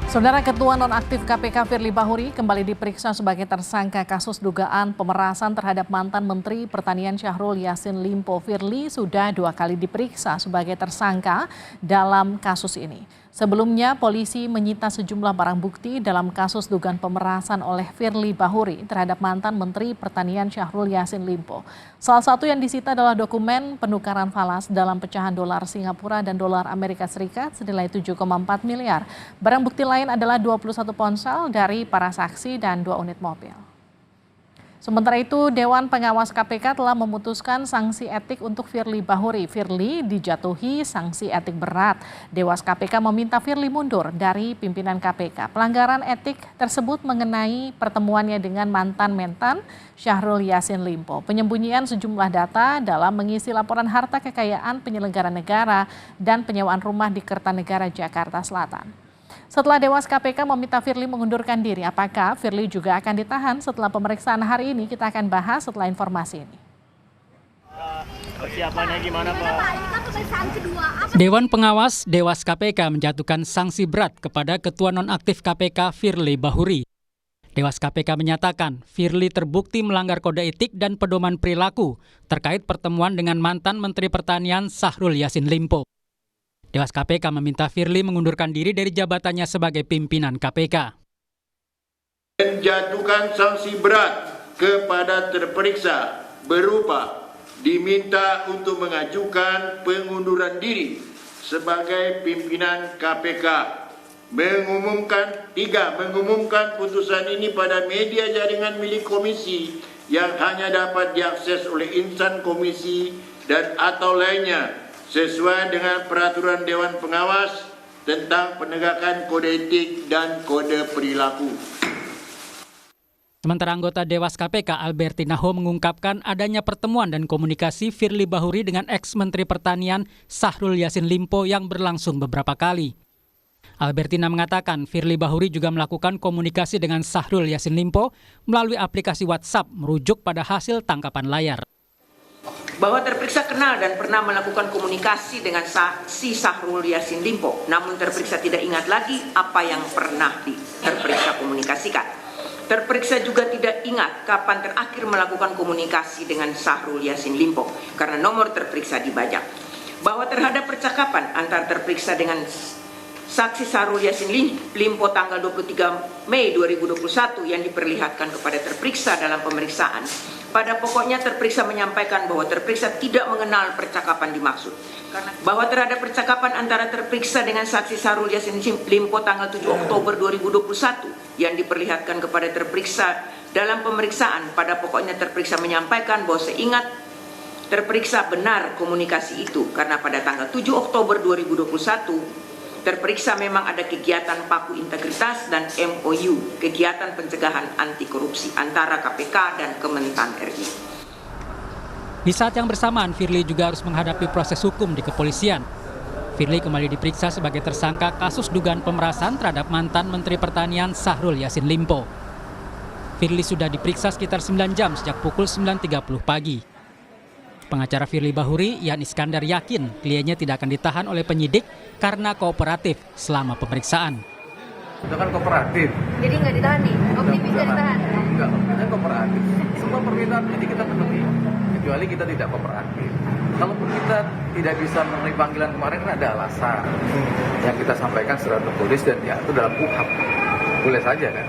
Saudara Ketua Nonaktif KPK Firly Bahuri kembali diperiksa sebagai tersangka kasus dugaan pemerasan terhadap mantan Menteri Pertanian Syahrul Yassin Limpo. Firly sudah 2 kali diperiksa sebagai tersangka dalam kasus ini. Sebelumnya, polisi menyita sejumlah barang bukti dalam kasus dugaan pemerasan oleh Firly Bahuri terhadap mantan Menteri Pertanian Syahrul Yassin Limpo. Salah satu yang disita adalah dokumen penukaran falas dalam pecahan dolar Singapura dan dolar Amerika Serikat senilai 7,4 miliar. Barang bukti lain adalah 21 ponsel dari para saksi dan 2 unit mobil. Sementara itu, Dewan Pengawas KPK telah memutuskan sanksi etik untuk Firly Bahuri. Firly dijatuhi sanksi etik berat. Dewas KPK meminta Firly mundur dari pimpinan KPK. Pelanggaran etik tersebut mengenai pertemuannya dengan mantan Mentan Syahrul Yassin Limpo, penyembunyian sejumlah data dalam mengisi laporan harta kekayaan penyelenggara negara, dan penyewaan rumah di Kertanegara, Jakarta Selatan. Setelah Dewas KPK meminta Firly mengundurkan diri, apakah Firly juga akan ditahan setelah pemeriksaan hari ini? Kita akan bahas setelah informasi ini. Persiapannya gimana, Pak? Dewan Pengawas Dewas KPK menjatuhkan sanksi berat kepada Ketua Nonaktif KPK Firly Bahuri. Dewas KPK menyatakan Firly terbukti melanggar kode etik dan pedoman perilaku terkait pertemuan dengan mantan Menteri Pertanian Syahrul Yassin Limpo. Dewas KPK meminta Firly mengundurkan diri dari jabatannya sebagai pimpinan KPK. Menjatuhkan sanksi berat kepada terperiksa berupa diminta untuk mengajukan pengunduran diri sebagai pimpinan KPK. Mengumumkan putusan ini pada media jaringan milik komisi yang hanya dapat diakses oleh insan komisi dan atau lainnya sesuai dengan peraturan Dewan Pengawas tentang penegakan kode etik dan kode perilaku. Sementara anggota Dewas KPK Albertina Ho mengungkapkan adanya pertemuan dan komunikasi Firly Bahuri dengan ex-Menteri Pertanian Syahrul Yassin Limpo yang berlangsung beberapa kali. Albertina mengatakan Firly Bahuri juga melakukan komunikasi dengan Syahrul Yassin Limpo melalui aplikasi WhatsApp merujuk pada hasil tangkapan layar. Bahwa terperiksa kenal dan pernah melakukan komunikasi dengan saksi Syahrul Yassin Limpo, namun terperiksa tidak ingat lagi apa yang pernah terperiksa komunikasikan. Terperiksa juga tidak ingat kapan terakhir melakukan komunikasi dengan Syahrul Yassin Limpo karena nomor terperiksa dibajak. Bahwa terhadap percakapan antara terperiksa dengan saksi Syahrul Yassin Limpo tanggal 23 Mei 2021 yang diperlihatkan kepada terperiksa dalam pemeriksaan, pada pokoknya terperiksa menyampaikan bahwa terperiksa tidak mengenal percakapan dimaksud. Bahwa terhadap percakapan antara terperiksa dengan saksi Syahrul Yassin Limpo tanggal 7 Oktober 2021 yang diperlihatkan kepada terperiksa dalam pemeriksaan, pada pokoknya terperiksa menyampaikan bahwa seingat terperiksa benar komunikasi itu karena pada tanggal 7 Oktober 2021 terperiksa memang ada kegiatan paku integritas dan MOU, kegiatan pencegahan anti korupsi antara KPK dan Kementan RI. Di saat yang bersamaan, Firly juga harus menghadapi proses hukum di kepolisian. Firly kembali diperiksa sebagai tersangka kasus dugaan pemerasan terhadap mantan Menteri Pertanian Syahrul Yassin Limpo. Firly sudah diperiksa sekitar 9 jam sejak pukul 9.30 pagi. Pengacara Firly Bahuri, Yan Iskandar, yakin kliennya tidak akan ditahan oleh penyidik karena kooperatif selama pemeriksaan. Itu kan kooperatif. Jadi nggak ditahan nih? Optimis nggak ditahan? Enggak, kita kooperatif. Semua permintaan penyidik kita penuhi, kecuali kita tidak kooperatif. Kalaupun kita tidak bisa memenuhi panggilan kemarin, kan ada alasan yang kita sampaikan secara tertulis dan diatur dalam KUHP. Boleh saja kan?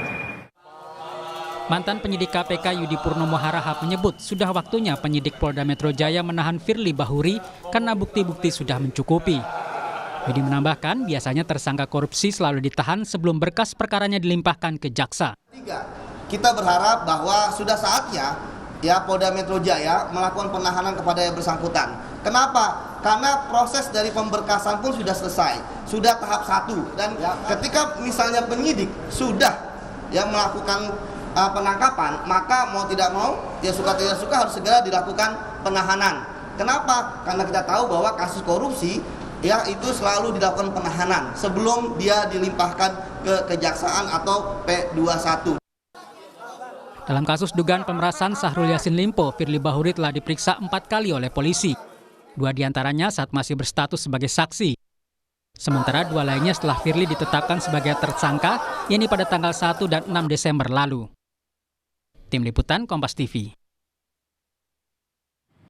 Mantan penyidik KPK Yudi Purnomo Harahap menyebut sudah waktunya penyidik Polda Metro Jaya menahan Firly Bahuri karena bukti-bukti sudah mencukupi. Yudi menambahkan biasanya tersangka korupsi selalu ditahan sebelum berkas perkaranya dilimpahkan ke jaksa. Kita berharap bahwa sudah saatnya Polda Metro Jaya melakukan penahanan kepada yang bersangkutan. Kenapa? Karena proses dari pemberkasan pun sudah selesai, sudah tahap 1. Dan ketika misalnya penyidik sudah melakukan penangkapan, maka mau tidak mau, suka tidak suka harus segera dilakukan penahanan. Kenapa? Karena kita tahu bahwa kasus korupsi itu selalu dilakukan penahanan sebelum dia dilimpahkan ke kejaksaan atau P21. Dalam kasus dugaan pemerasan Syahrul Yassin Limpo, Firly Bahuri telah diperiksa 4 kali oleh polisi. 2 diantaranya saat masih berstatus sebagai saksi. Sementara 2 lainnya setelah Firly ditetapkan sebagai tersangka, yakni pada tanggal 1 dan 6 Desember lalu. Tim Liputan Kompas TV.